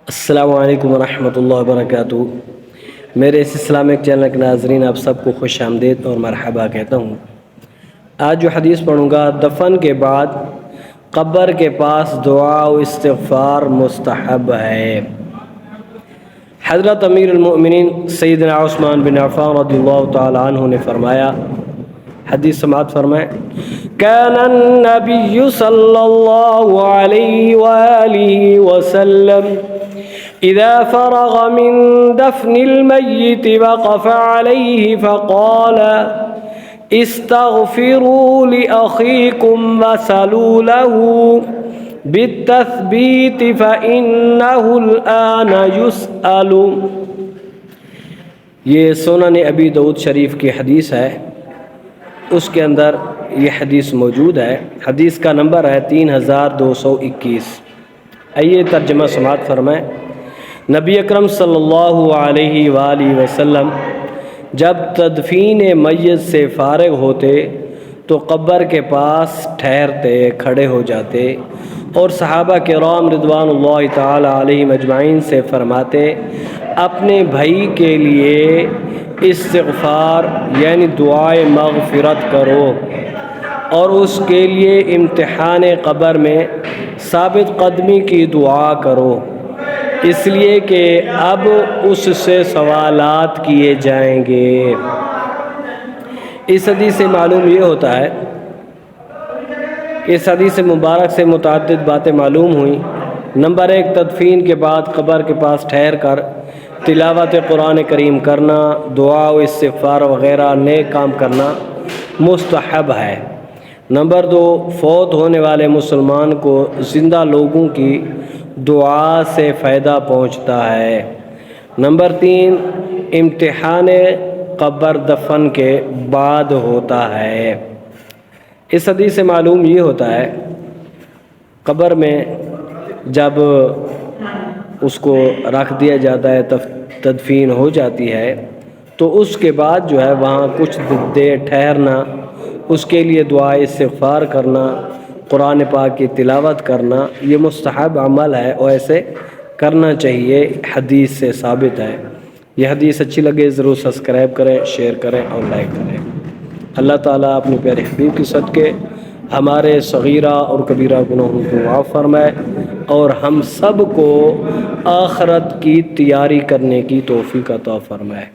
السلام علیکم ورحمۃ اللہ وبرکاتہ۔ میرے اس اسلامک چینل کے ناظرین آپ سب کو خوش آمدید اور مرحبا کہتا ہوں۔ آج جو حدیث پڑھوں گا، دفن کے بعد قبر کے پاس دعا و استغفار مستحب ہے۔ حضرت امیر المؤمنین سیدنا عثمان بن عفان رضی اللہ تعالی عنہ نے فرمایا، حدیث سماعت فرمائیں، كان النبي صلى الله عليه وآله وسلم إذا فرغ من دفن الميت وقف عليه فقال استغفروا لأخيكم وسلوا له بالتثبيت فإنه الآن يسأل۔ یہ سنن ابی داؤد شریف کی حدیث ہے، اس کے اندر یہ حدیث موجود ہے۔ حدیث کا نمبر ہے 3221۔ آئیے ترجمہ سماعت فرمائیں۔ نبی اکرم صلی اللہ علیہ وآلہ وسلم جب تدفین میت سے فارغ ہوتے تو قبر کے پاس ٹھہرتے، کھڑے ہو جاتے اور صحابہ کرام رضوان اللہ تعالی علیہم اجمعین سے فرماتے، اپنے بھائی کے لیے استغفار یعنی دعائے مغفرت کرو اور اس کے لیے امتحان قبر میں ثابت قدمی کی دعا کرو، اس لیے کہ اب اس سے سوالات کیے جائیں گے۔ اس حدیث سے معلوم یہ ہوتا ہے، اس حدیث مبارک سے متعدد باتیں معلوم ہوئیں۔ نمبر 1، تدفین کے بعد قبر کے پاس ٹھہر کر تلاوت قرآن کریم کرنا، دعا و استغفار وغیرہ نیک کام کرنا مستحب ہے۔ نمبر 2، فوت ہونے والے مسلمان کو زندہ لوگوں کی دعا سے فائدہ پہنچتا ہے۔ نمبر 3، امتحان قبر دفن کے بعد ہوتا ہے۔ اس حدیث سے معلوم یہ ہوتا ہے، قبر میں جب اس کو رکھ دیا جاتا ہے، تدفین ہو جاتی ہے، تو اس کے بعد جو ہے وہاں کچھ دیر ٹھہرنا، اس کے لیے دعا استغفار کرنا، قرآن پاک کی تلاوت کرنا، یہ مستحب عمل ہے اور ایسے کرنا چاہیے، حدیث سے ثابت ہے۔ یہ حدیث اچھی لگے ضرور سبسکرائب کریں، شیئر کریں اور لائک کریں۔ اللہ تعالیٰ اپنے پیارے حبیب کی صدقے ہمارے صغیرہ اور کبیرہ گناہوں کو معاف فرمائے اور ہم سب کو آخرت کی تیاری کرنے کی توفیق عطا فرمائے۔